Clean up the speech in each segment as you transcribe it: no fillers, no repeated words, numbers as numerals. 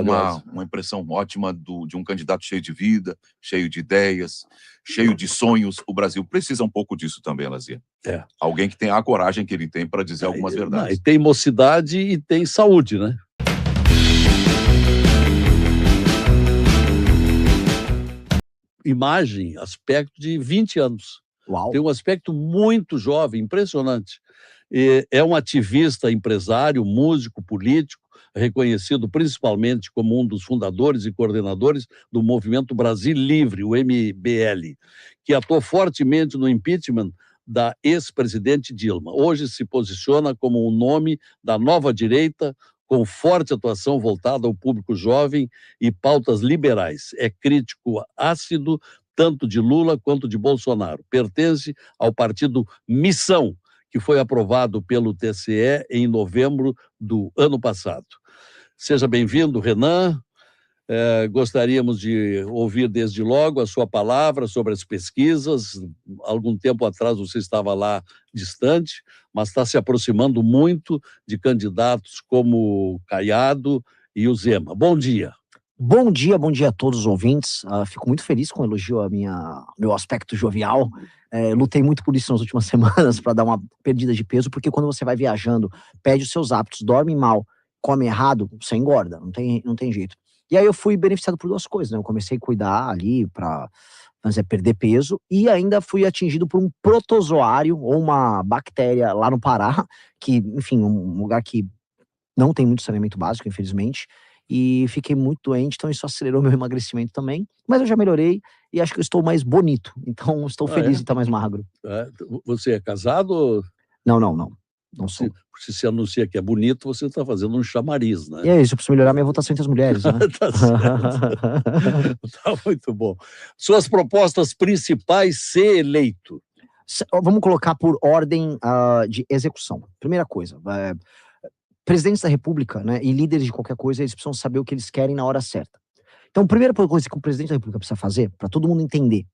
uma impressão ótima de um candidato cheio de vida, cheio de ideias, cheio de sonhos. O Brasil precisa um pouco disso também, Lazier. Alguém que tenha a coragem que ele tem para dizer algumas verdades. E tem mocidade e tem saúde, né? Imagem, aspecto de 20 anos. Uau. Tem um aspecto muito jovem, impressionante. É um ativista, empresário, músico, político, reconhecido principalmente como um dos fundadores e coordenadores do Movimento Brasil Livre, o MBL, que atuou fortemente no impeachment da ex-presidente Dilma. Hoje se posiciona como um nome da nova direita, com forte atuação voltada ao público jovem e pautas liberais. É crítico ácido tanto de Lula quanto de Bolsonaro. Pertence ao partido Missão, que foi aprovado pelo TSE em novembro do ano passado. Seja bem-vindo, Renan. Gostaríamos de ouvir desde logo a sua palavra sobre as pesquisas. Algum tempo atrás você estava lá distante, mas está se aproximando muito de candidatos como Caiado e o Zema. Bom dia. Bom dia a todos os ouvintes. Fico muito feliz com o elogio ao meu aspecto jovial. Lutei muito por isso nas últimas semanas, para dar uma perdida de peso, porque quando você vai viajando, perde os seus hábitos, dorme mal, come errado, você engorda, não tem jeito. E aí eu fui beneficiado por duas coisas, né? Eu comecei a cuidar ali para perder peso, e ainda fui atingido por um protozoário, ou uma bactéria lá no Pará, que, enfim, um lugar que não tem muito saneamento básico, infelizmente, e fiquei muito doente, então isso acelerou meu emagrecimento também, mas eu já melhorei e acho que eu estou mais bonito, então estou feliz de estar mais magro. Você é casado? Não sou. Se você anuncia que é bonito, você está fazendo um chamariz, né? E é isso, eu preciso melhorar minha votação entre as mulheres, né? Tá certo. Tá muito bom. Suas propostas principais: ser eleito. Vamos colocar por ordem de execução. Primeira coisa, presidentes da República, né, e líderes de qualquer coisa, eles precisam saber o que eles querem na hora certa. Então, a primeira coisa que o presidente da República precisa fazer, para todo mundo entender,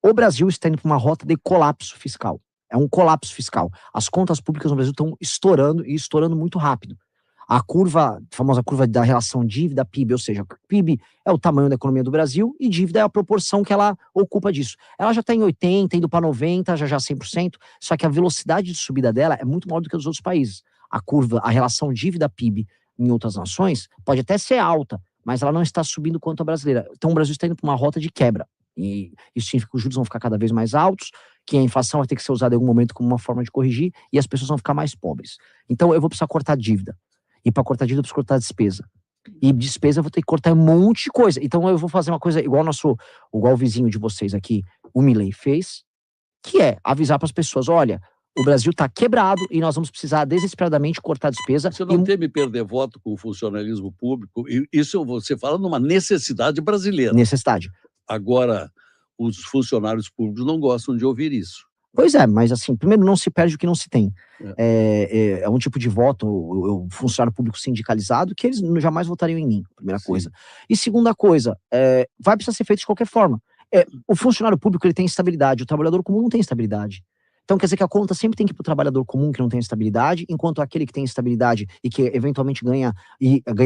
o Brasil está indo para uma rota de colapso fiscal. É um colapso fiscal. As contas públicas no Brasil estão estourando, e estourando muito rápido. A famosa curva da relação dívida-PIB, ou seja, PIB é o tamanho da economia do Brasil e dívida é a proporção que ela ocupa disso. Ela já está em 80, indo para 90, já 100%, só que a velocidade de subida dela é muito maior do que a dos outros países. A relação dívida-PIB em outras nações pode até ser alta, mas ela não está subindo quanto a brasileira. Então o Brasil está indo para uma rota de quebra. E isso significa que os juros vão ficar cada vez mais altos, que a inflação vai ter que ser usada em algum momento como uma forma de corrigir, e as pessoas vão ficar mais pobres. Então eu vou precisar cortar dívida. E para cortar dívida eu preciso cortar despesa. E despesa eu vou ter que cortar um monte de coisa. Então eu vou fazer uma coisa igual o vizinho de vocês aqui, o Milei, fez, que é avisar para as pessoas: olha, o Brasil está quebrado e nós vamos precisar desesperadamente cortar despesa. Você não teme perder voto com o funcionalismo público? Isso você fala numa necessidade brasileira. Necessidade. Agora, os funcionários públicos não gostam de ouvir isso. Pois é, mas assim, primeiro, não se perde o que não se tem. É um tipo de voto, o funcionário público sindicalizado, que eles jamais votariam em mim, primeira coisa. E segunda coisa, vai precisar ser feito de qualquer forma. O funcionário público, ele tem estabilidade, o trabalhador comum não tem estabilidade. Então quer dizer que a conta sempre tem que ir para o trabalhador comum que não tem estabilidade, enquanto aquele que tem estabilidade e que eventualmente ganha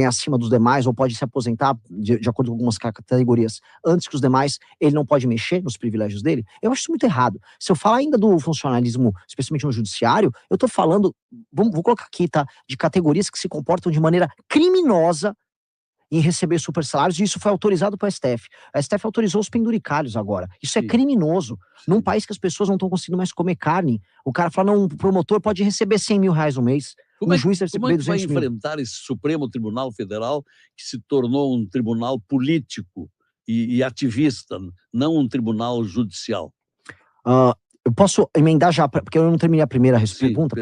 acima dos demais, ou pode se aposentar de acordo com algumas categorias antes que os demais, ele não pode mexer nos privilégios dele. Eu acho isso muito errado. Se eu falar ainda do funcionalismo, especialmente no judiciário, eu estou falando, vou colocar aqui, tá, de categorias que se comportam de maneira criminosa em receber super salários, e isso foi autorizado para a STF. A STF autorizou os penduricalhos agora. Isso é criminoso. Num país que as pessoas não estão conseguindo mais comer carne, o cara fala: não, o promotor pode receber 100 mil reais no mês. Como é que vai enfrentar esse Supremo Tribunal Federal, que se tornou um tribunal político e ativista, não um tribunal judicial? Eu posso emendar já, porque eu não terminei a primeira pergunta,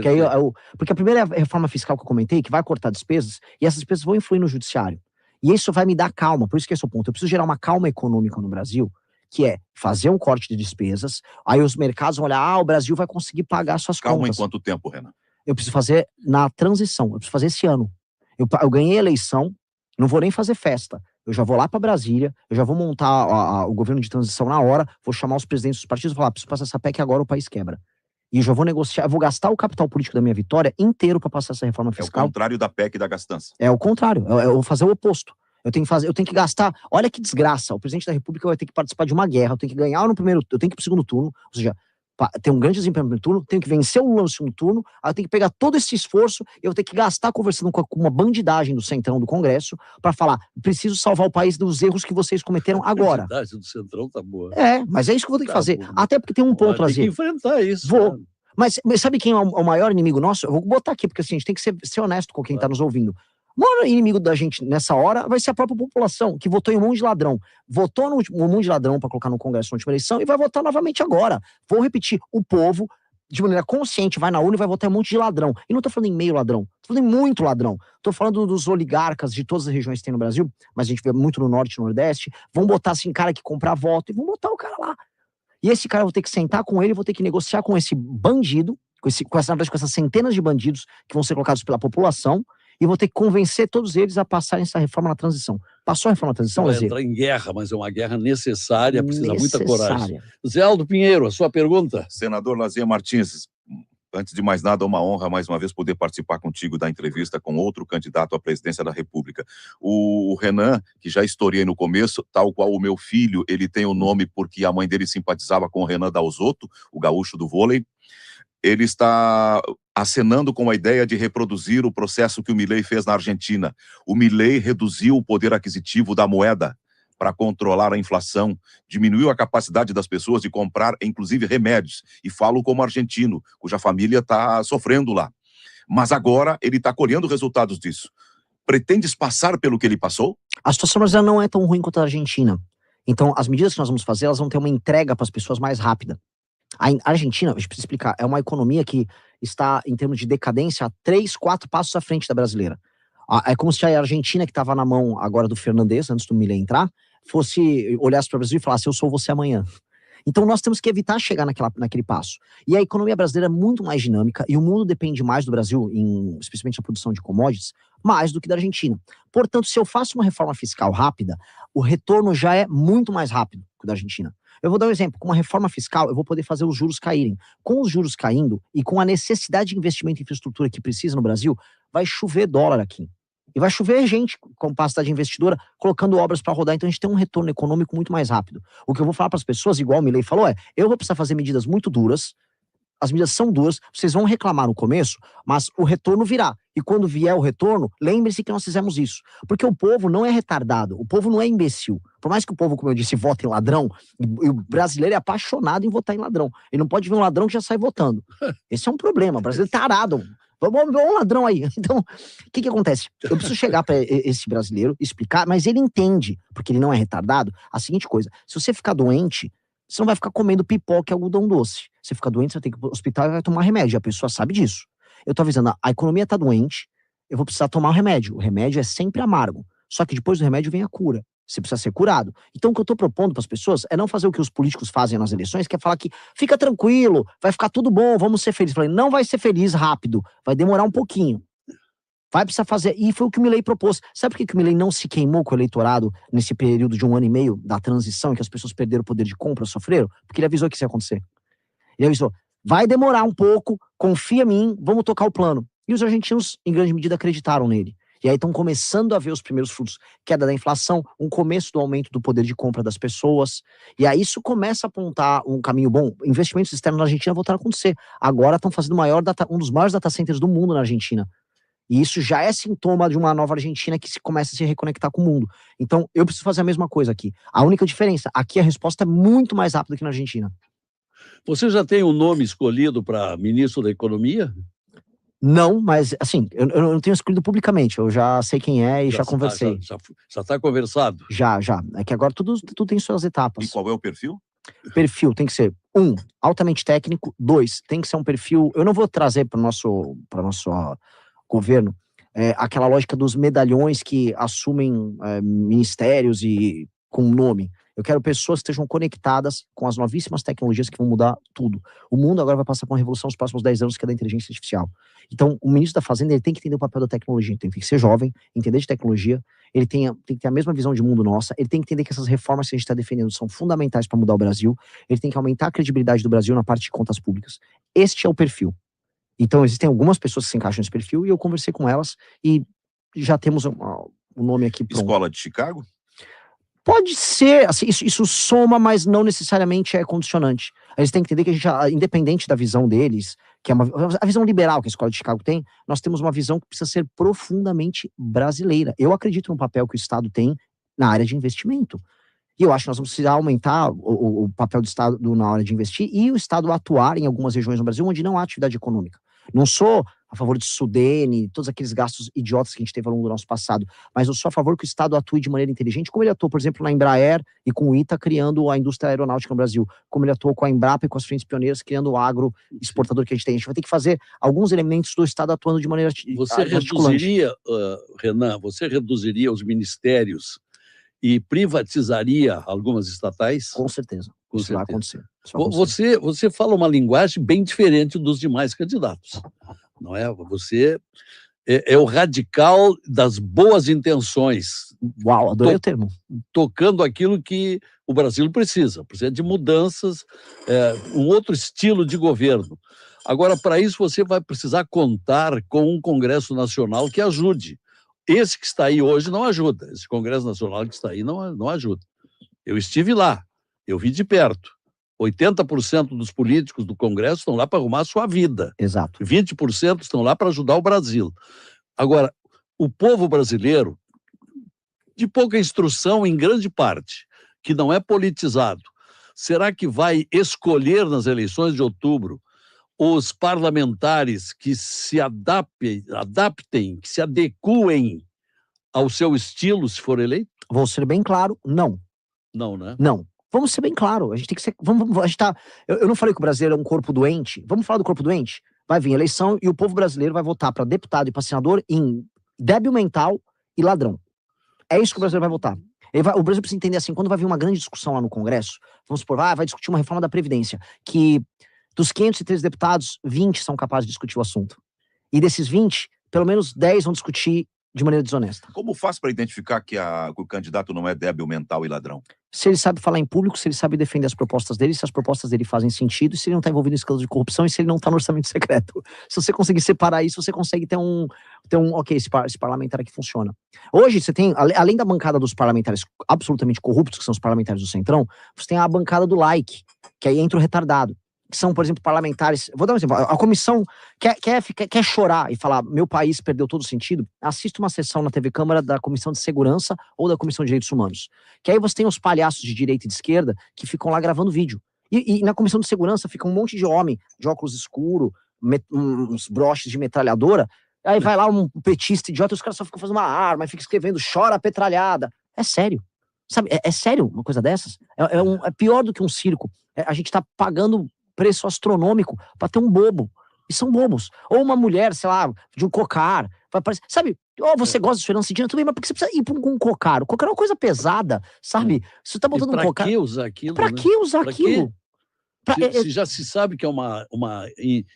porque a primeira reforma fiscal que eu comentei, que vai cortar despesas, e essas despesas vão influir no judiciário. E isso vai me dar calma, por isso que esse é o ponto. Eu preciso gerar uma calma econômica no Brasil, que é fazer um corte de despesas, aí os mercados vão olhar: o Brasil vai conseguir pagar suas contas. Calma em quanto tempo, Renan? Eu preciso fazer na transição, eu preciso fazer esse ano. Eu ganhei a eleição, não vou nem fazer festa. Eu já vou lá para Brasília, eu já vou montar o governo de transição na hora, vou chamar os presidentes dos partidos e falar: preciso passar essa PEC agora, o país quebra. E já vou negociar, eu vou gastar o capital político da minha vitória inteiro para passar essa reforma fiscal. É o contrário da PEC e da gastança. É o contrário, eu vou fazer o oposto. eu tenho que gastar, olha que desgraça, o presidente da República vai ter que participar de uma guerra, eu tenho que ganhar eu tenho que ir pro segundo turno, ou seja, ter um grande desempenho no primeiro turno, tenho que vencer o Lula no segundo turno, aí eu tenho que pegar todo esse esforço, eu vou ter que gastar conversando com uma bandidagem do Centrão do Congresso, para falar, preciso salvar o país dos erros que vocês cometeram agora. A bandidagem do Centrão tá boa. Mas é isso que eu vou ter que fazer, até porque tem um ponto, Tem que enfrentar isso. Vou. Mas sabe quem é o maior inimigo nosso? Eu vou botar aqui, porque assim, a gente tem que ser honesto com quem tá nos ouvindo. O maior inimigo da gente nessa hora vai ser a própria população, que votou em um monte de ladrão. Votou um monte de ladrão para colocar no Congresso na última eleição e vai votar novamente agora. Vou repetir, o povo, de maneira consciente, vai na urna e vai votar em um monte de ladrão. E não tô falando em meio ladrão, tô falando em muito ladrão. Tô falando dos oligarcas de todas as regiões que tem no Brasil, mas a gente vê muito no Norte e no Nordeste. Vão botar, assim, cara que comprar voto e vão botar o cara lá. E esse cara eu vou ter que sentar com ele, vou ter que negociar com esse bandido, com essas centenas de bandidos que vão ser colocados pela população, e vou ter que convencer todos eles a passarem essa reforma na transição. Passou a reforma na transição, Vai entrar em guerra, mas é uma guerra necessária, precisa muita coragem. Zé Aldo Pinheiro, a sua pergunta? Senador Lazier Martins, antes de mais nada, é uma honra mais uma vez poder participar contigo da entrevista com outro candidato à presidência da República. O Renan, que já historiei no começo, tal qual o meu filho, ele tem o nome porque a mãe dele simpatizava com o Renan Dalzotto, o gaúcho do vôlei. Ele está acenando com a ideia de reproduzir o processo que o Milei fez na Argentina. O Milei reduziu o poder aquisitivo da moeda para controlar a inflação, diminuiu a capacidade das pessoas de comprar, inclusive, remédios. E falo como argentino, cuja família está sofrendo lá. Mas agora ele está colhendo resultados disso. Pretendes passar pelo que ele passou? A situação brasileira não é tão ruim quanto a Argentina. Então, as medidas que nós vamos fazer, elas vão ter uma entrega para as pessoas mais rápida. A Argentina, deixa eu te explicar, é uma economia que está, em termos de decadência, 3, 4 passos à frente da brasileira. É como se a Argentina, que estava na mão agora do Fernandes, antes do Milei entrar, olhasse para o Brasil e falasse, eu sou você amanhã. Então nós temos que evitar chegar naquele passo. E a economia brasileira é muito mais dinâmica, e o mundo depende mais do Brasil, especialmente na produção de commodities, mais do que da Argentina. Portanto, se eu faço uma reforma fiscal rápida, o retorno já é muito mais rápido que o da Argentina. Eu vou dar um exemplo, com uma reforma fiscal eu vou poder fazer os juros caírem. Com os juros caindo e com a necessidade de investimento em infraestrutura que precisa no Brasil, vai chover dólar aqui. E vai chover gente com capacidade investidora colocando obras para rodar, então a gente tem um retorno econômico muito mais rápido. O que eu vou falar para as pessoas, igual o Milei falou, eu vou precisar fazer medidas muito duras, as medidas são duras, vocês vão reclamar no começo, mas o retorno virá. E quando vier o retorno, lembre-se que nós fizemos isso. Porque o povo não é retardado, o povo não é imbecil. Por mais que o povo, como eu disse, vote em ladrão, e o brasileiro é apaixonado em votar em ladrão. Ele não pode ver um ladrão que já sai votando. Esse é um problema, o brasileiro é tarado. Vamos ver um ladrão aí. Então, o que acontece? Eu preciso chegar para esse brasileiro, explicar, mas ele entende, porque ele não é retardado, a seguinte coisa: se você ficar doente, você não vai ficar comendo pipoca e algodão doce. Você fica doente, você vai ter que ir pro hospital e vai tomar remédio. A pessoa sabe disso. Eu tô avisando, a economia tá doente, eu vou precisar tomar um remédio. O remédio é sempre amargo. Só que depois do remédio vem a cura. Você precisa ser curado. Então o que eu tô propondo para as pessoas é não fazer o que os políticos fazem nas eleições, que é falar que fica tranquilo, vai ficar tudo bom, vamos ser felizes. Eu falei, não vai ser feliz rápido, vai demorar um pouquinho. Vai precisar fazer, e foi o que o Milei propôs. Sabe por que o Milei não se queimou com o eleitorado nesse período de 1 ano e meio da transição, em que as pessoas perderam o poder de compra, sofreram? Porque ele avisou que isso ia acontecer. Ele avisou, vai demorar um pouco, confia em mim, vamos tocar o plano. E os argentinos, em grande medida, acreditaram nele. E aí estão começando a ver os primeiros frutos, queda da inflação, um começo do aumento do poder de compra das pessoas. E aí isso começa a apontar um caminho bom. Investimentos externos na Argentina voltaram a acontecer. Agora estão fazendo um dos maiores data centers do mundo na Argentina. E isso já é sintoma de uma nova Argentina que começa a se reconectar com o mundo. Então, eu preciso fazer a mesma coisa aqui. A única diferença, aqui a resposta é muito mais rápida que na Argentina. Você já tem um nome escolhido para ministro da Economia? Não, mas assim, eu não tenho escolhido publicamente, eu já sei quem é e já conversei. Já está conversado? Já. É que agora tudo tem suas etapas. E qual é o perfil? Perfil tem que ser, 1, altamente técnico, 2, tem que ser um perfil, eu não vou trazer para o nosso governo aquela lógica dos medalhões que assumem ministérios e com nome. Eu quero pessoas que estejam conectadas com as novíssimas tecnologias que vão mudar tudo. O mundo agora vai passar por uma revolução nos próximos 10 anos, que é da inteligência artificial. Então, o ministro da Fazenda, ele tem que entender o papel da tecnologia. Tem que ser jovem, entender de tecnologia, ele tem que ter a mesma visão de mundo nossa, ele tem que entender que essas reformas que a gente está defendendo são fundamentais para mudar o Brasil, ele tem que aumentar a credibilidade do Brasil na parte de contas públicas. Este é o perfil. Então, existem algumas pessoas que se encaixam nesse perfil, e eu conversei com elas, e já temos o nome aqui pronto. Escola de Chicago? Pode ser, assim, isso soma, mas não necessariamente é condicionante. A gente tem que entender que a gente, independente da visão deles, que é a visão liberal que a Escola de Chicago tem, nós temos uma visão que precisa ser profundamente brasileira. Eu acredito no papel que o Estado tem na área de investimento. E eu acho que nós vamos precisar aumentar o papel do Estado na hora de investir e o Estado atuar em algumas regiões no Brasil onde não há atividade econômica. Não sou a favor de Sudene, todos aqueles gastos idiotas que a gente teve ao longo do nosso passado, mas eu sou a favor que o Estado atue de maneira inteligente, como ele atuou, por exemplo, na Embraer e com o ITA, criando a indústria aeronáutica no Brasil, como ele atuou com a Embrapa e com as frentes pioneiras, criando o agro exportador que a gente tem. A gente vai ter que fazer alguns elementos do Estado atuando de maneira Você reduziria, Renan, você reduziria os ministérios e privatizaria algumas estatais? Com certeza. Com Isso certeza. vai acontecer. Você fala uma linguagem bem diferente dos demais candidatos, não é? Você é o radical das boas intenções. Uau, adorei o termo. Tocando aquilo que o Brasil precisa de mudanças, um outro estilo de governo. Agora, para isso, você vai precisar contar com um Congresso Nacional que ajude. Esse que está aí hoje não ajuda. Esse Congresso Nacional que está aí não ajuda. Eu estive lá, eu vi de perto. 80% dos políticos do Congresso estão lá para arrumar a sua vida. Exato. 20% estão lá para ajudar o Brasil. Agora, o povo brasileiro, de pouca instrução em grande parte, que não é politizado, será que vai escolher nas eleições de outubro os parlamentares que se adaptem, que se adequem ao seu estilo, se for eleito? Vou ser bem claro, não. Não, né? Não. Vamos ser bem claro. A gente tem que ser. A gente tá, eu não falei que o brasileiro é um corpo doente. Vamos falar do corpo doente? Vai vir eleição e o povo brasileiro vai votar para deputado e para senador em débil mental e ladrão. É isso que o brasileiro vai votar. O Brasil precisa entender assim, quando vai vir uma grande discussão lá no Congresso, vamos supor, vai discutir uma reforma da Previdência, que dos 513 deputados, 20 são capazes de discutir o assunto. E desses 20, pelo menos 10 vão discutir de maneira desonesta. Como faz para identificar que o candidato não é débil mental e ladrão? Se ele sabe falar em público, se ele sabe defender as propostas dele, se as propostas dele fazem sentido, e se ele não está envolvido em escândalo de corrupção e se ele não está no orçamento secreto. Se você conseguir separar isso, você consegue ter ok, esse parlamentar aqui funciona. Hoje você tem, além da bancada dos parlamentares absolutamente corruptos, que são os parlamentares do Centrão, você tem a bancada do like, que aí entra o retardado. Que são, por exemplo, parlamentares. Vou dar um exemplo. A comissão quer chorar e falar: meu país perdeu todo o sentido. Assista uma sessão na TV Câmara da Comissão de Segurança ou da Comissão de Direitos Humanos. Que aí você tem os palhaços de direita e de esquerda que ficam lá gravando vídeo. E na Comissão de Segurança fica um monte de homem de óculos escuros, uns broches de metralhadora. Aí vai lá um petista idiota e os caras só ficam fazendo uma arma e ficam escrevendo: chora petralhada. É sério. Sabe? É sério uma coisa dessas? É pior do que um circo. A gente tá pagando preço astronômico para ter um bobo. E são bobos. Ou uma mulher, sei lá, de um cocar. Vai parecer, sabe? Ou você gosta de Fernando Cidinha, tudo bem, mas por que você precisa ir com um cocar? O cocar é uma coisa pesada, sabe? Você tá botando um cocar. Pra que usar aquilo? Pra que usar aquilo? Se já se sabe que é uma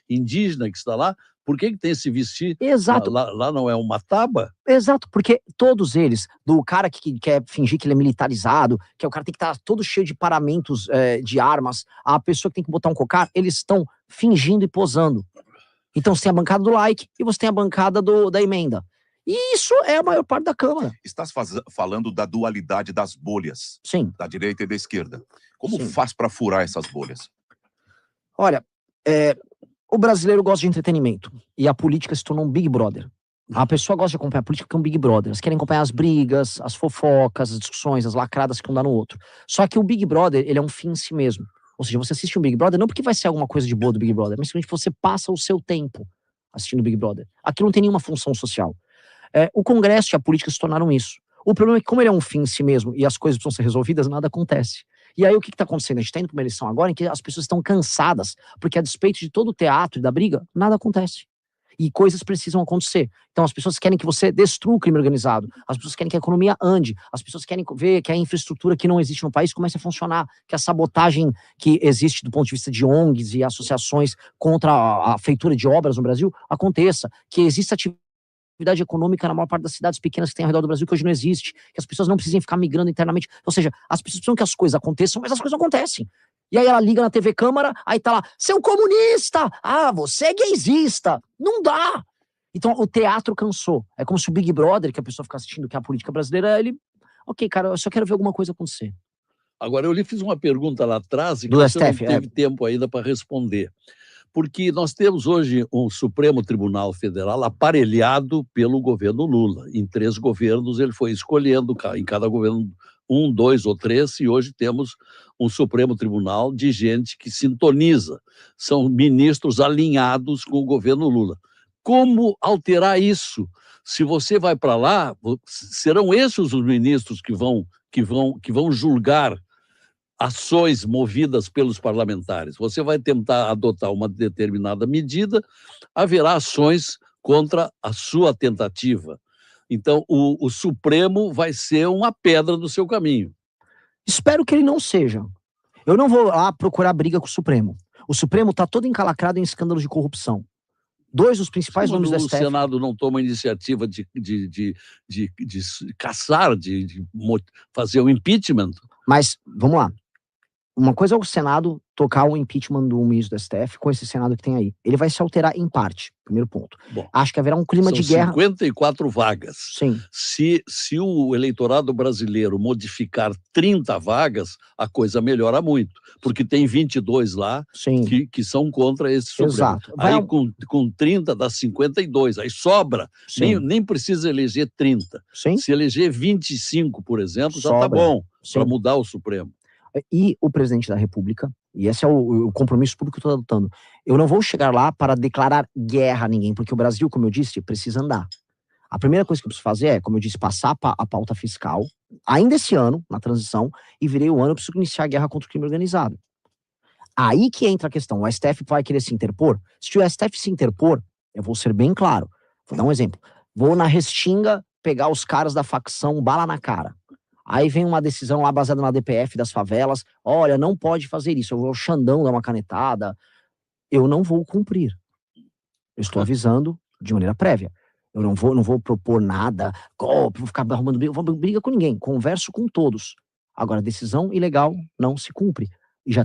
indígena que está lá, por que tem esse vestir? Exato. Lá não é uma taba? Exato, porque todos eles, do cara que quer fingir que ele é militarizado, que é o cara que tem que estar todo cheio de paramentos de armas, a pessoa que tem que botar um cocar, eles estão fingindo e posando. Então você tem a bancada do like e você tem a bancada da emenda. E isso é a maior parte da Câmara. Estás falando da dualidade das bolhas. Sim. Da direita e da esquerda. Como Sim. faz para furar essas bolhas? Olha, o brasileiro gosta de entretenimento e a política se tornou um Big Brother. A pessoa gosta de acompanhar a política porque é um Big Brother. Elas querem acompanhar as brigas, as fofocas, as discussões, as lacradas que um dá no outro. Só que o Big Brother, ele é um fim em si mesmo. Ou seja, você assiste um Big Brother não porque vai ser alguma coisa de boa do Big Brother, mas simplesmente você passa o seu tempo assistindo o Big Brother. Aquilo não tem nenhuma função social. O Congresso e a política se tornaram isso. O problema é que, como ele é um fim em si mesmo e as coisas precisam ser resolvidas, nada acontece. E aí o que está acontecendo? A gente está indo para uma eleição agora em que as pessoas estão cansadas, porque a despeito de todo o teatro e da briga, nada acontece. E coisas precisam acontecer. Então as pessoas querem que você destrua o crime organizado, as pessoas querem que a economia ande, as pessoas querem ver que a infraestrutura que não existe no país comece a funcionar, que a sabotagem que existe do ponto de vista de ONGs e associações contra a feitura de obras no Brasil aconteça, que exista atividade econômica na maior parte das cidades pequenas que tem ao redor do Brasil, que hoje não existe, que as pessoas não precisem ficar migrando internamente. Ou seja, as pessoas precisam que as coisas aconteçam, mas as coisas não acontecem. E aí ela liga na TV Câmara, aí tá lá: seu comunista! Ah, você é gaysista! Não dá! Então o teatro cansou. É como se o Big Brother, que a pessoa fica assistindo, que é a política brasileira, ele... Ok, cara, eu só quero ver alguma coisa acontecer. Agora, eu lhe fiz uma pergunta lá atrás e que Do você não STF, teve tempo ainda para responder. Porque nós temos hoje um Supremo Tribunal Federal aparelhado pelo governo Lula. Em 3 governos ele foi escolhendo, em cada governo 1, 2 ou 3, e hoje temos um Supremo Tribunal de gente que sintoniza. São ministros alinhados com o governo Lula. Como alterar isso? Se você vai para lá, serão esses os ministros que vão julgar ações movidas pelos parlamentares. Você vai tentar adotar uma determinada medida, haverá ações contra a sua tentativa. Então, o Supremo vai ser uma pedra do seu caminho. Espero que ele não seja. Eu não vou lá procurar briga com o Supremo. O Supremo está todo encalacrado em escândalos de corrupção. 2 dos principais nomes do STF... O Senado não toma iniciativa de caçar, de fazer o impeachment. Mas, vamos lá. Uma coisa é o Senado tocar o impeachment do ministro do STF com esse Senado que tem aí. Ele vai se alterar em parte, primeiro ponto. Bom, acho que haverá um clima de guerra. 54 vagas. Sim. Se o eleitorado brasileiro modificar 30 vagas, a coisa melhora muito, porque tem 22 lá que são contra esse Supremo. Exato. Aí com 30 dá 52, aí sobra. Nem precisa eleger 30. Sim. Se eleger 25, por exemplo, já está bom para mudar o Supremo. E o presidente da República, e esse é o compromisso público que eu estou adotando, eu não vou chegar lá para declarar guerra a ninguém, porque o Brasil, como eu disse, precisa andar. A primeira coisa que eu preciso fazer é, como eu disse, passar a pauta fiscal, ainda esse ano, na transição, e virei o ano, eu preciso iniciar a guerra contra o crime organizado. Aí que entra a questão, o STF vai querer se interpor? Se o STF se interpor, eu vou ser bem claro, vou dar um exemplo, vou na Restinga pegar os caras da facção bala na cara. Aí vem uma decisão lá baseada na DPF das favelas, olha, não pode fazer isso, eu vou ao Xandão dar uma canetada, eu não vou cumprir. Eu estou avisando de maneira prévia. Eu não vou propor nada, golpe, vou ficar arrumando briga, vou briga com ninguém, converso com todos. Agora, decisão ilegal não se cumpre. E já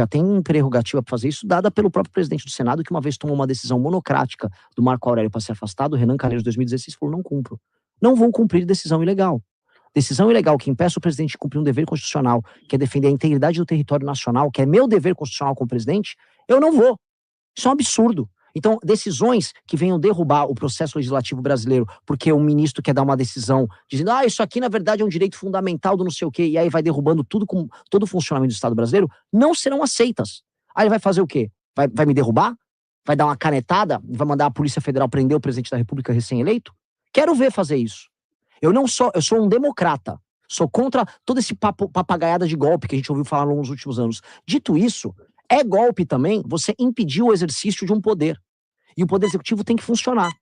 tem prerrogativa para fazer isso, dada pelo próprio presidente do Senado, que uma vez tomou uma decisão monocrática do Marco Aurélio para ser afastado, o Renan Calheiros, 2016, falou, não cumpro. Não vou cumprir decisão ilegal. Decisão ilegal que impeça o presidente de cumprir um dever constitucional, que é defender a integridade do território nacional, que é meu dever constitucional como presidente, eu não vou. Isso é um absurdo. Então, decisões que venham derrubar o processo legislativo brasileiro, porque o ministro quer dar uma decisão dizendo, isso aqui na verdade é um direito fundamental do não sei o quê, e aí vai derrubando tudo com todo o funcionamento do Estado brasileiro, não serão aceitas. Aí ele vai fazer o quê? Vai me derrubar? Vai dar uma canetada? Vai mandar a Polícia Federal prender o presidente da República recém-eleito? Quero ver fazer isso. Eu sou um democrata, sou contra todo esse papagaiada de golpe que a gente ouviu falar nos últimos anos. Dito isso, é golpe também você impedir o exercício de um poder. E o poder executivo tem que funcionar.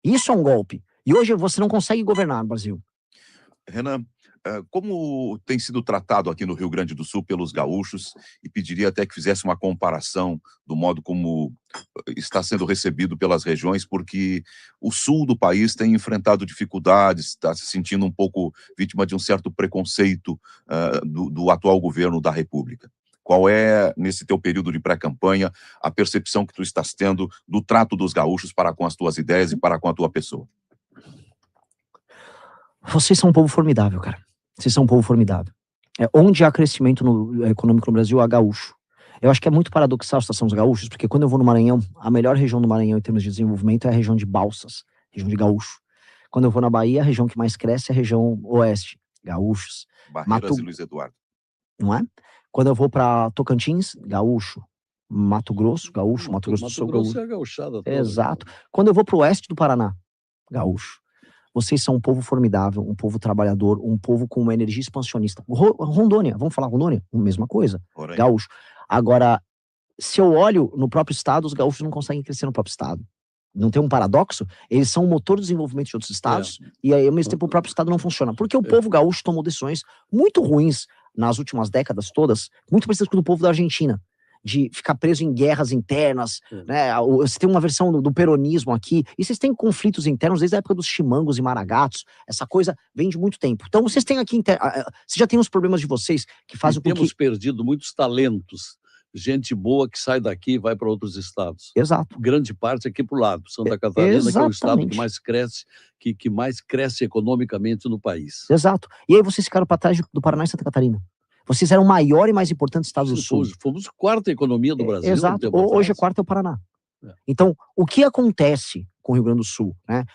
Isso é um golpe. E hoje você não consegue governar no Brasil. Renan, como tem sido tratado aqui no Rio Grande do Sul pelos gaúchos, e pediria até que fizesse uma comparação do modo como está sendo recebido pelas regiões, porque o sul do país tem enfrentado dificuldades, está se sentindo um pouco vítima de um certo preconceito do atual governo da República. Qual é, nesse teu período de pré-campanha, a percepção que tu estás tendo do trato dos gaúchos para com as tuas ideias e para com a tua pessoa? Vocês são um povo formidável, cara. Vocês são um povo formidável. Onde há crescimento econômico no Brasil, há gaúcho. Eu acho que é muito paradoxal a situação dos gaúchos, porque quando eu vou no Maranhão, a melhor região do Maranhão em termos de desenvolvimento é a região de Balsas, região de gaúcho. Quando eu vou na Bahia, a região que mais cresce é a região oeste, gaúchos. Barreiras e Luiz Eduardo. Não é? Quando eu vou para Tocantins, gaúcho. Mato Grosso, gaúcho. Mato Grosso do Sul, gaúcho. É gauchada toda. Exato. Quando eu vou para o oeste do Paraná, gaúcho. Vocês são um povo formidável, um povo trabalhador, um povo com uma energia expansionista. Rondônia, vamos falar Rondônia? Mesma coisa. Gaúcho. Agora, se eu olho no próprio estado, os gaúchos não conseguem crescer no próprio estado. Não tem um paradoxo? Eles são o motor do desenvolvimento de outros estados, e aí, ao mesmo tempo, o próprio estado não funciona. Porque o povo gaúcho tomou decisões muito ruins nas últimas décadas todas, muito parecidas com o do povo da Argentina, de ficar preso em guerras internas, né? Você tem uma versão do peronismo aqui, e vocês têm conflitos internos desde a época dos chimangos e maragatos, essa coisa vem de muito tempo. Então vocês têm aqui, vocês já têm os problemas de vocês, que fazem com que... Temos perdido muitos talentos gente boa que sai daqui e vai para outros estados. Exato. Grande parte aqui para o lado. Santa Catarina, que é o estado que Exatamente. mais cresce, que mais cresce economicamente no país. Exato. E aí vocês ficaram para trás do Paraná e Santa Catarina. Vocês eram o maior e mais importante estado do Sul. Fomos a quarta economia do Brasil. Exato. Hoje a quarta é o Paraná. Então, o que acontece com o Rio Grande do Sul, né?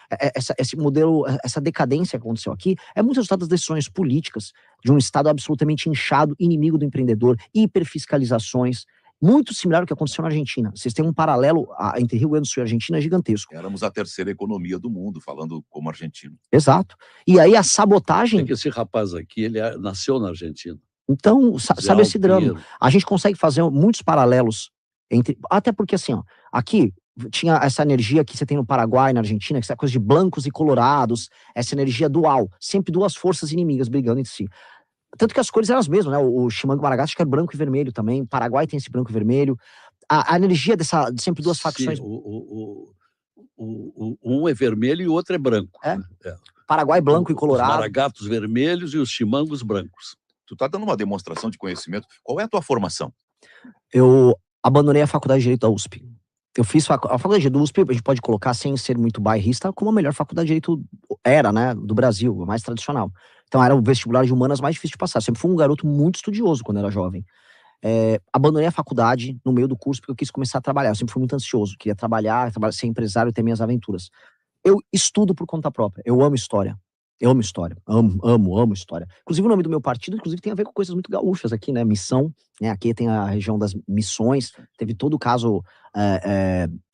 Esse modelo, essa decadência que aconteceu aqui, é muito resultado das decisões políticas de um Estado absolutamente inchado, inimigo do empreendedor, hiperfiscalizações, muito similar ao que aconteceu na Argentina. Vocês têm um paralelo entre Rio Grande do Sul e Argentina gigantesco. Éramos a terceira economia do mundo, falando como argentino. Exato. E aí a sabotagem... É que esse rapaz aqui, ele nasceu na Argentina. Então, sabe esse drama? A gente consegue fazer muitos paralelos até porque assim, ó, aqui tinha essa energia que você tem no Paraguai, na Argentina, que é essa coisa de blancos e colorados, essa energia dual, sempre duas forças inimigas brigando entre si. Tanto que as cores eram as mesmas, né? O Chimango Maragato, acho que era branco e vermelho também, o Paraguai tem esse branco e vermelho. A energia de sempre duas facções. Um é vermelho e o outro é branco. Paraguai branco e colorado. Os maragatos vermelhos e os chimangos brancos. Tu tá dando uma demonstração de conhecimento. Qual é a tua formação? Eu abandonei a faculdade de Direito da USP. Eu fiz a faculdade de Direito da USP, a gente pode colocar, sem ser muito bairrista, como a melhor faculdade de Direito né, do Brasil, a mais tradicional. Então era o vestibular de humanas mais difícil de passar. Eu sempre fui um garoto muito estudioso quando era jovem. Abandonei a faculdade no meio do curso porque eu quis começar a trabalhar. Eu sempre fui muito ansioso, queria trabalhar, ser empresário e ter minhas aventuras. Eu estudo por conta própria, eu amo história. Eu amo história, amo história. Inclusive o nome do meu partido, tem a ver com coisas muito gaúchas aqui, né? Missão, né? Aqui tem a região das missões, teve todo o caso,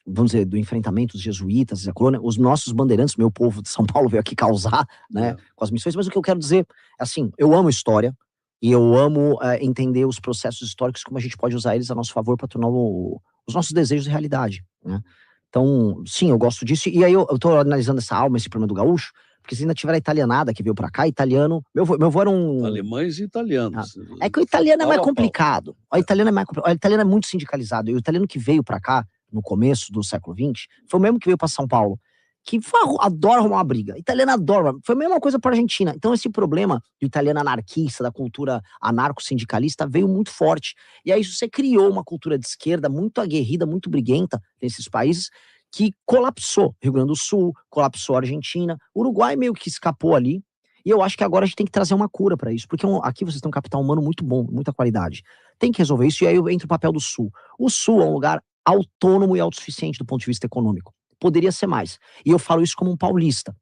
vamos dizer, do enfrentamento dos jesuítas, a colônia, os nossos bandeirantes, meu povo de São Paulo veio aqui causar, né? Com as missões, mas o que eu quero dizer, assim, eu amo história, e eu amo entender os processos históricos, como a gente pode usar eles a nosso favor para tornar os nossos desejos realidade, né? Então, sim, eu gosto disso, e aí eu tô analisando essa alma, esse problema do gaúcho, porque se ainda tiver a italianada que veio pra cá, italiano... Meu avô era um... Alemães e italianos. É que o italiano é mais complicado. O italiano é mais complicado. O italiano é muito sindicalizado. E o italiano que veio pra cá, no começo do século XX, foi o mesmo que veio pra São Paulo, que adora arrumar uma briga. O italiano adora. Foi a mesma coisa pra Argentina. Então esse problema do italiano anarquista, da cultura anarco-sindicalista, veio muito forte. E aí você criou uma cultura de esquerda muito aguerrida, muito briguenta nesses países, que colapsou Rio Grande do Sul, colapsou a Argentina, o Uruguai meio que escapou ali, e eu acho que agora a gente tem que trazer uma cura para isso, porque aqui vocês têm um capital humano muito bom, muita qualidade. Tem que resolver isso, e aí entra o papel do Sul. O Sul é um lugar autônomo e autossuficiente do ponto de vista econômico. Poderia ser mais. E eu falo isso como um paulista.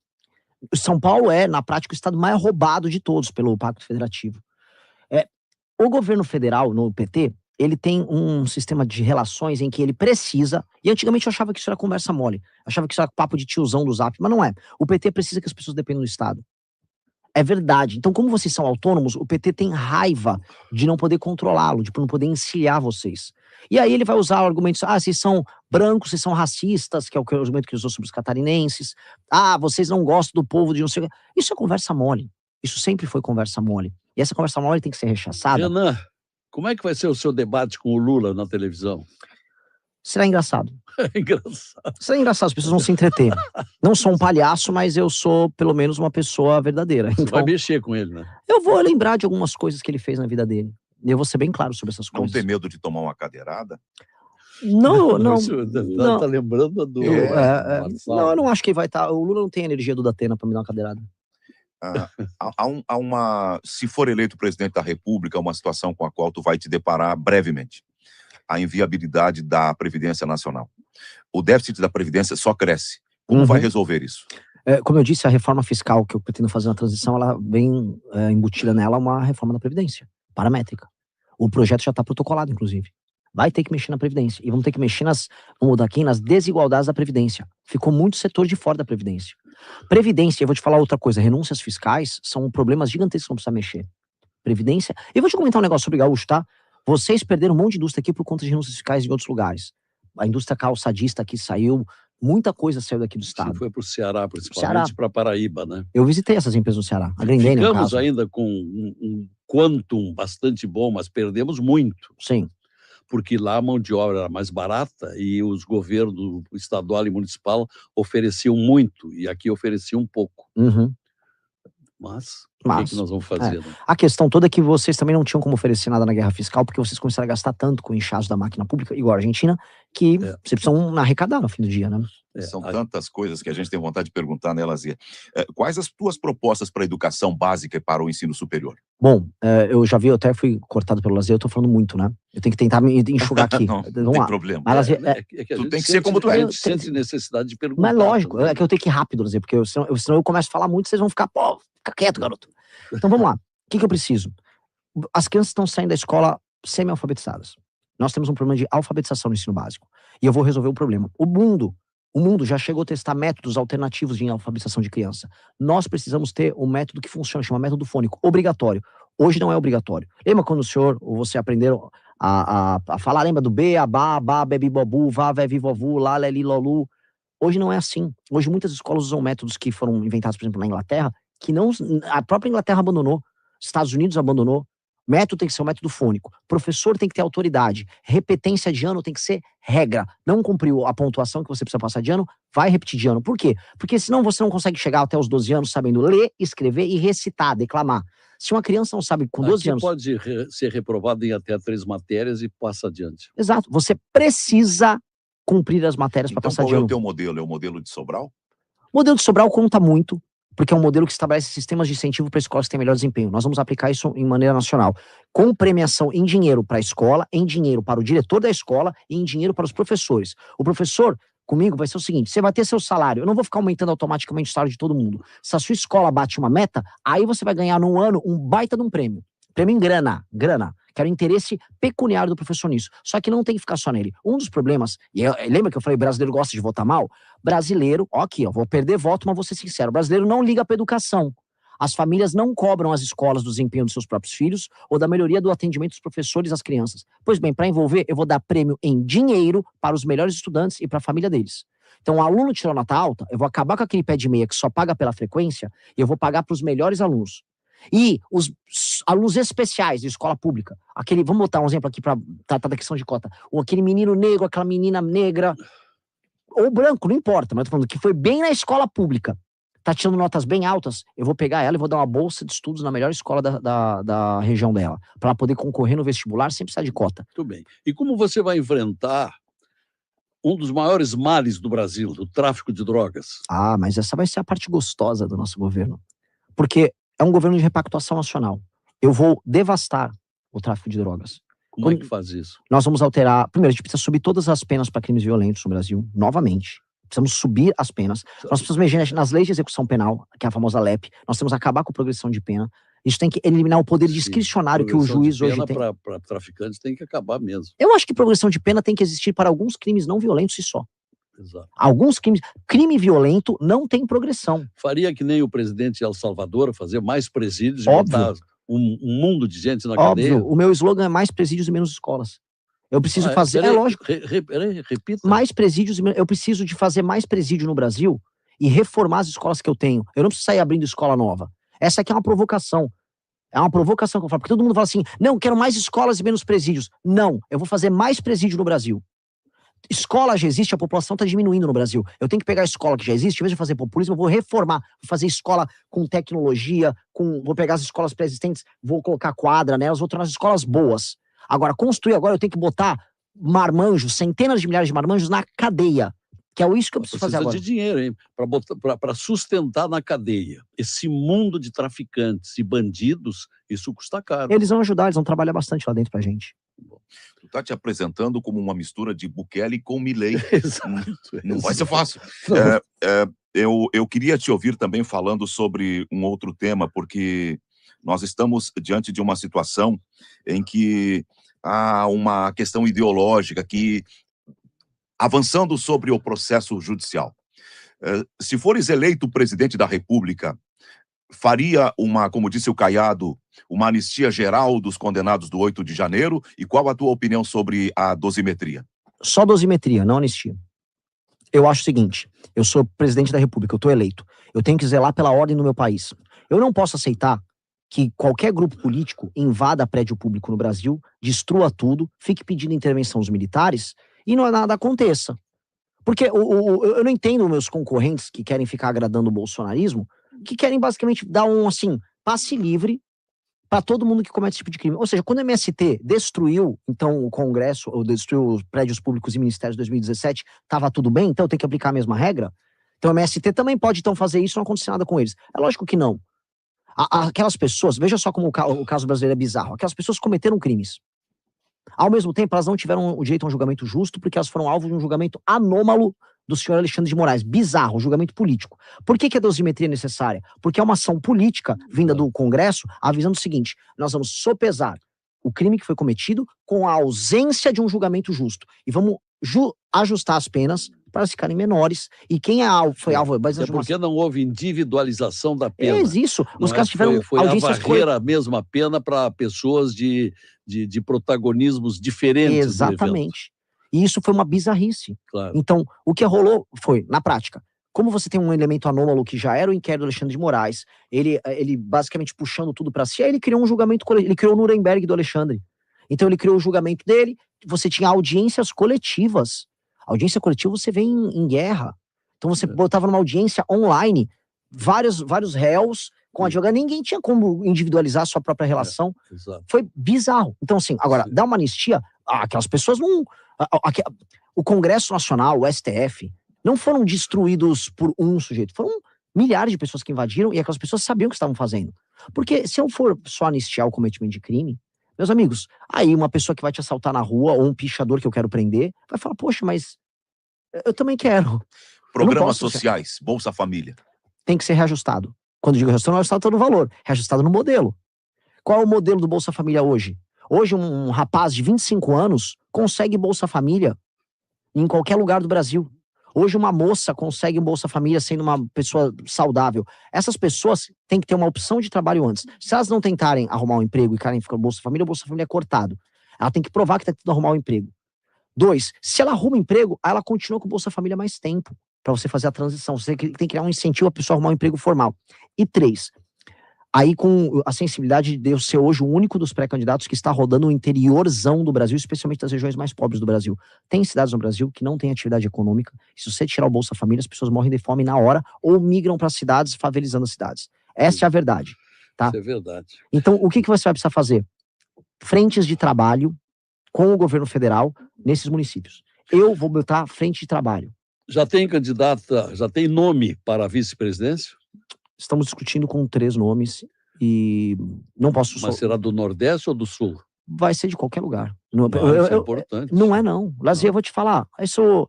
São Paulo é, na prática, o estado mais roubado de todos pelo Pacto Federativo. O governo federal, no PT, ele tem um sistema de relações em que ele precisa, e antigamente eu achava que isso era conversa mole, achava que isso era papo de tiozão do Zap, mas não é. O PT precisa que as pessoas dependam do Estado. É verdade. Então, como vocês são autônomos, o PT tem raiva de não poder controlá-lo, de não poder encilhar vocês. E aí ele vai usar argumentos, vocês são brancos, vocês são racistas, que é o argumento que ele usou sobre os catarinenses, vocês não gostam do povo de não sei o que. Isso é conversa mole. Isso sempre foi conversa mole. E essa conversa mole tem que ser rechaçada. Renan, como é que vai ser o seu debate com o Lula na televisão? Será engraçado. É engraçado. Será engraçado, as pessoas vão se entreter. Não sou um palhaço, mas eu sou, pelo menos, uma pessoa verdadeira. Você então, vai mexer com ele, né? Eu vou lembrar de algumas coisas que ele fez na vida dele. E eu vou ser bem claro sobre essas coisas. Não tem medo de tomar uma cadeirada? Não. Tá lembrando do... Não, eu não acho que ele vai estar... O Lula não tem a energia do Datena pra me dar uma cadeirada. Se for eleito presidente da República, uma situação com a qual tu vai te deparar brevemente. A inviabilidade da Previdência Nacional. O déficit da Previdência só cresce. Como vai resolver isso? Como eu disse, a reforma fiscal que eu pretendo fazer na transição, ela vem embutida nela uma reforma da Previdência, paramétrica. O projeto já está protocolado, inclusive. Vai ter que mexer na Previdência. E vamos ter que mexer nas desigualdades da Previdência. Ficou muito setor de fora da Previdência. Previdência, eu vou te falar outra coisa, renúncias fiscais são problemas gigantescos que não precisa mexer. Previdência... Eu vou te comentar um negócio sobre gaúcho, tá? Vocês perderam um monte de indústria aqui por conta de renúncias fiscais em outros lugares. A indústria calçadista aqui saiu, muita coisa saiu daqui do estado. Você foi para o Ceará, principalmente para Paraíba, né? Eu visitei essas empresas no Ceará, a Grendene, no Ficamos caso. ainda com um quantum bastante bom, mas perdemos muito. Sim. Porque lá a mão de obra era mais barata e os governos estadual e municipal ofereciam muito, e aqui ofereciam um pouco. Uhum. Mas O que nós vamos fazer? Né? A questão toda é que vocês também não tinham como oferecer nada na guerra fiscal, porque vocês começaram a gastar tanto com inchaço da máquina pública, igual a Argentina, que vocês precisam arrecadar no fim do dia, né? São tantas coisas que a gente tem vontade de perguntar, né, Lazier? Quais as tuas propostas para a educação básica e para o ensino superior? Bom, eu já vi, eu até fui cortado pelo Lazier, eu tô falando muito, né? Eu tenho que tentar me enxugar aqui. Não Vamos tem lá. problema. Mas, Lazier, tu tem que ser como tu é. A gente sente necessidade de perguntar. Mas lógico, é que eu tenho que ir rápido, Lazier, porque senão eu começo a falar muito, vocês vão ficar, pô, fica quieto, garoto. Então vamos lá. O que eu preciso? As crianças estão saindo da escola semi-alfabetizadas. Nós temos um problema de alfabetização no ensino básico. E eu vou resolver o problema. O mundo já chegou a testar métodos alternativos de alfabetização de criança. Nós precisamos ter um método que funciona, chama método fônico, obrigatório. Hoje não é obrigatório. Lembra quando o senhor ou você aprenderam a falar, lembra do B, a ba, bebi, bobu, vá, vevi, vovu, lá, leli, lolu? Hoje não é assim. Hoje muitas escolas usam métodos que foram inventados, por exemplo, na Inglaterra, que não, a própria Inglaterra abandonou, Estados Unidos abandonou. O método tem que ser um método fônico. O professor tem que ter autoridade. Repetência de ano tem que ser regra. Não cumpriu a pontuação que você precisa passar de ano, vai repetir de ano. Por quê? Porque senão você não consegue chegar até os 12 anos sabendo ler, escrever e recitar, declamar. Se uma criança não sabe com 12 anos... pode ser reprovado em até 3 matérias e passa adiante. Exato. Você precisa cumprir as matérias para passar de ano. Qual é o teu modelo? É o modelo de Sobral? O modelo de Sobral conta muito, porque é um modelo que estabelece sistemas de incentivo para escolas que têm melhor desempenho. Nós vamos aplicar isso em maneira nacional, com premiação em dinheiro para a escola, em dinheiro para o diretor da escola e em dinheiro para os professores. O professor, comigo, vai ser o seguinte, você vai ter seu salário, eu não vou ficar aumentando automaticamente o salário de todo mundo. Se a sua escola bate uma meta, aí você vai ganhar num ano um baita de um prêmio. Prêmio em grana. Quero interesse pecuniário do professor nisso. Só que não tem que ficar só nele. Um dos problemas, lembra que eu falei, brasileiro gosta de votar mal? Brasileiro, vou perder voto, mas vou ser sincero, o brasileiro não liga para educação. As famílias não cobram as escolas do desempenho dos seus próprios filhos ou da melhoria do atendimento dos professores às crianças. Pois bem, para envolver, eu vou dar prêmio em dinheiro para os melhores estudantes e para a família deles. Então, o aluno tirou nota alta, eu vou acabar com aquele pé de meia que só paga pela frequência e eu vou pagar para os melhores alunos. E os alunos especiais de escola pública, vamos botar um exemplo aqui para tratar da questão de cota, aquele menino negro, aquela menina negra, ou branco, não importa, mas eu tô falando que foi bem na escola pública, tá tirando notas bem altas, eu vou pegar ela e vou dar uma bolsa de estudos na melhor escola da região dela, para ela poder concorrer no vestibular sem precisar de cota. Muito bem. E como você vai enfrentar um dos maiores males do Brasil, do tráfico de drogas? Mas essa vai ser a parte gostosa do nosso governo, porque é um governo de repactuação nacional. Eu vou devastar o tráfico de drogas. Como é que faz isso? Nós vamos alterar... Primeiro, a gente precisa subir todas as penas para crimes violentos no Brasil, novamente. Precisamos subir as penas. Nós precisamos mexer nas leis de execução penal, que é a famosa LEP. Nós temos que acabar com a progressão de pena. Isso tem que eliminar o poder discricionário que o juiz hoje tem. Para traficantes tem que acabar mesmo. Eu acho que progressão de pena tem que existir para alguns crimes não violentos e só. Exato. Alguns crimes... Crime violento não tem progressão. Faria que nem o presidente de El Salvador, fazer mais presídios e botar um mundo de gente na cadeia? O meu slogan é mais presídios e menos escolas. Eu preciso fazer... lógico. Repita. Mais presídios e menos... Eu preciso de fazer mais presídio no Brasil e reformar as escolas que eu tenho. Eu não preciso sair abrindo escola nova. Essa aqui é uma provocação. É uma provocação que eu falo. Porque todo mundo fala assim, não, quero mais escolas e menos presídios. Não, eu vou fazer mais presídio no Brasil. Escola já existe, a população está diminuindo no Brasil. Eu tenho que pegar a escola que já existe, em vez de fazer populismo, eu vou reformar, vou fazer escola com tecnologia, vou pegar as escolas pré-existentes, vou colocar quadra nelas, vou tornar as escolas boas. Agora, construir agora, eu tenho que botar marmanjos, centenas de milhares de marmanjos na cadeia, que é isso que eu preciso fazer agora. Precisa de dinheiro, hein? Para sustentar na cadeia. Esse mundo de traficantes e bandidos, isso custa caro. Eles vão ajudar, eles vão trabalhar bastante lá dentro pra gente. Tu tá te apresentando como uma mistura de Bukele com Milei. Exato. Não vai ser fácil. Eu queria te ouvir também falando sobre um outro tema, porque nós estamos diante de uma situação em que há uma questão ideológica que, avançando sobre o processo judicial, se fores eleito presidente da República, faria como disse o Caiado, uma anistia geral dos condenados do 8 de janeiro? E qual a tua opinião sobre a dosimetria? Só dosimetria, não anistia. Eu acho o seguinte, eu sou presidente da República, eu estou eleito. Eu tenho que zelar pela ordem do meu país. Eu não posso aceitar que qualquer grupo político invada prédio público no Brasil, destrua tudo, fique pedindo intervenção dos militares e nada aconteça. Porque eu não entendo meus concorrentes que querem ficar agradando o bolsonarismo, que querem basicamente dar passe livre para todo mundo que comete esse tipo de crime. Ou seja, quando o MST destruiu, então, o Congresso, ou destruiu os prédios públicos e ministérios em 2017, estava tudo bem, então tem que aplicar a mesma regra? Então o MST também pode, então, fazer isso e não acontecer nada com eles. É lógico que não. Aquelas pessoas, veja só como o caso brasileiro é bizarro, aquelas pessoas cometeram crimes. Ao mesmo tempo, elas não tiveram o direito a um julgamento justo, porque elas foram alvo de um julgamento anômalo do senhor Alexandre de Moraes. Bizarro, julgamento político. Por que a dosimetria é necessária? Porque é uma ação política vinda do Congresso, avisando o seguinte: nós vamos sopesar o crime que foi cometido com a ausência de um julgamento justo. E vamos ajustar as penas para elas ficarem menores. E quem foi alvo... É porque não houve individualização da pena. É isso. Os caras tiveram audiências... Foi a mesma pena para pessoas de protagonismos diferentes. Exatamente. E isso foi uma bizarrice. Claro. Então, o que rolou foi, na prática, como você tem um elemento anômalo que já era o inquérito do Alexandre de Moraes, ele basicamente puxando tudo para si, aí ele criou um julgamento coletivo, ele criou o Nuremberg do Alexandre. Então ele criou o julgamento dele, você tinha audiências coletivas. Audiência coletiva você vê em guerra. Então você botava numa audiência online, vários réus com advogado, ninguém tinha como individualizar a sua própria relação. Foi bizarro. Então assim, agora, dá uma anistia, aquelas pessoas não... O Congresso Nacional, o STF, não foram destruídos por um sujeito, foram milhares de pessoas que invadiram e aquelas pessoas sabiam o que estavam fazendo. Porque se eu for só anistiar o cometimento de crime, meus amigos, aí uma pessoa que vai te assaltar na rua ou um pichador que eu quero prender, vai falar, poxa, mas eu também quero. Programas sociais, Bolsa Família. Tem que ser reajustado. Quando digo reajustado, não é reajustado no valor, reajustado no modelo. Qual é o modelo do Bolsa Família hoje? Hoje um rapaz de 25 anos consegue Bolsa Família em qualquer lugar do Brasil. Hoje uma moça consegue um Bolsa Família sendo uma pessoa saudável. Essas pessoas têm que ter uma opção de trabalho antes. Se elas não tentarem arrumar um emprego e querem ficar no Bolsa Família, o Bolsa Família é cortado. Ela tem que provar que está tentando arrumar um emprego. 2, se ela arruma um emprego, ela continua com o Bolsa Família mais tempo para você fazer a transição. Você tem que criar um incentivo a pessoa arrumar um emprego formal. E 3, aí com a sensibilidade de eu ser hoje o único dos pré-candidatos que está rodando o interiorzão do Brasil, especialmente das regiões mais pobres do Brasil. Tem cidades no Brasil que não têm atividade econômica, e se você tirar o Bolsa Família, as pessoas morrem de fome na hora, ou migram para cidades, favelizando as cidades. Essa é a verdade. Tá? Isso é verdade. Então, o que você vai precisar fazer? Frentes de trabalho com o governo federal nesses municípios. Eu vou botar frente de trabalho. Já tem candidata, já tem nome para a vice-presidência? Estamos discutindo com 3 nomes e não posso... Mas será do Nordeste ou do Sul? Vai ser de qualquer lugar. Não, isso é importante. Não é não. Lazer, eu vou te falar, isso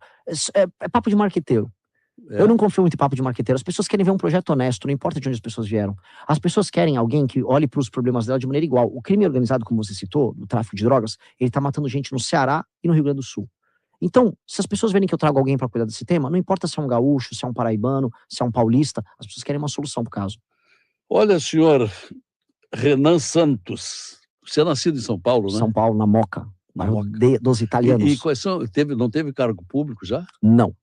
é papo de marqueteiro. Eu não confio muito em papo de marqueteiro. As pessoas querem ver um projeto honesto, não importa de onde as pessoas vieram. As pessoas querem alguém que olhe para os problemas dela de maneira igual. O crime organizado, como você citou, do tráfico de drogas, ele está matando gente no Ceará e no Rio Grande do Sul. Então, se as pessoas verem que eu trago alguém para cuidar desse tema, não importa se é um gaúcho, se é um paraibano, se é um paulista, as pessoas querem uma solução pro caso. Olha, senhor Renan Santos, você é nascido em São Paulo, né? São Paulo, na Moca, bairro dos italianos. E quais são, não teve cargo público já? Não.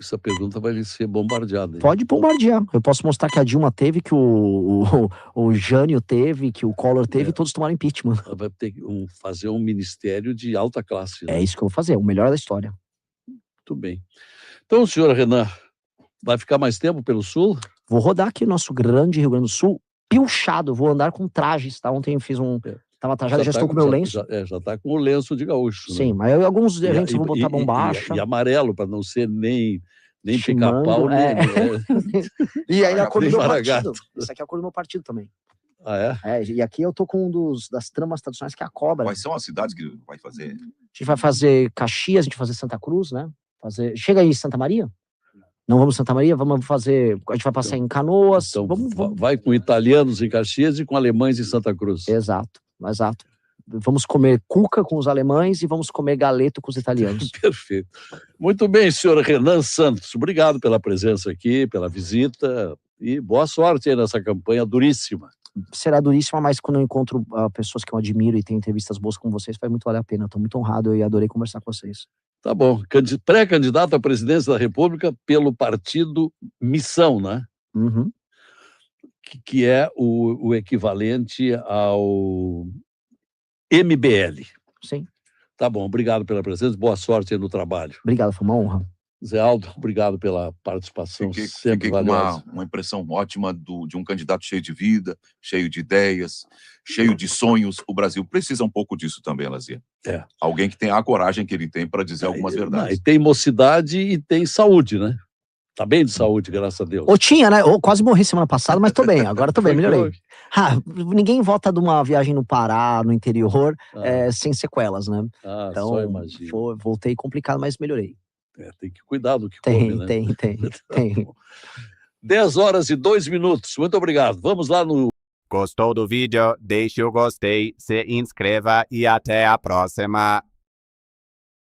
Essa pergunta vai ser bombardeada. Hein? Pode bombardear. Eu posso mostrar que a Dilma teve, que o Jânio teve, que o Collor teve, e todos tomaram impeachment. Ela vai ter que fazer um ministério de alta classe. Né? É isso que eu vou fazer, o melhor da história. Muito bem. Então, senhor Renan, vai ficar mais tempo pelo Sul? Vou rodar aqui o nosso grande Rio Grande do Sul, pilchado, vou andar com trajes, tá? Ontem eu fiz tava trajado, já estou com o meu lenço. Já tá com o lenço de gaúcho. Sim, né? mas alguns eventos eu vou botar bombacha. E amarelo, para não ser nem pica-pau, nem... E aí a cor do meu partido. Isso aqui é a cor do meu partido também. Ah, é? E aqui eu tô com das tramas tradicionais, que é a cobra. Quais são as cidades que vai fazer? A gente vai fazer Caxias, a gente vai fazer Santa Cruz, né? Chega aí, Santa Maria? Não vamos Santa Maria, vamos fazer... A gente vai passar em Canoas. Então, vai com italianos em Caxias e com alemães em Santa Cruz. Exato. Vamos comer cuca com os alemães e vamos comer galeto com os italianos. Perfeito. Muito bem, senhor Renan Santos. Obrigado pela presença aqui, pela visita e boa sorte aí nessa campanha duríssima. Será duríssima, mas quando eu encontro pessoas que eu admiro e tenho entrevistas boas com vocês, vai muito valer a pena. Estou muito honrado e adorei conversar com vocês. Tá bom. Pré-candidato à presidência da República pelo partido Missão, né? Uhum. Que é o equivalente ao MBL. Sim. Tá bom, obrigado pela presença, boa sorte aí no trabalho. Obrigado, foi uma honra. Zé Aldo, obrigado pela participação, sempre Fiquei com valiosa. uma impressão ótima de um candidato cheio de vida, cheio de ideias, cheio de sonhos. O Brasil precisa um pouco disso também, Lazier. Alguém que tenha a coragem que ele tem para dizer algumas verdades. E tem mocidade e tem saúde, né? Tá bem de saúde, graças a Deus. Ou tinha, né? Eu quase morri semana passada, mas tô bem, agora tô bem, melhorei. Ninguém volta de uma viagem no Pará, no interior, sem sequelas, né? Então, só imagino. Voltei complicado, mas melhorei. Tem que cuidar do que come, né? Tem. 10h02. Muito obrigado. Vamos lá no... Gostou do vídeo? Deixe o gostei, se inscreva e até a próxima.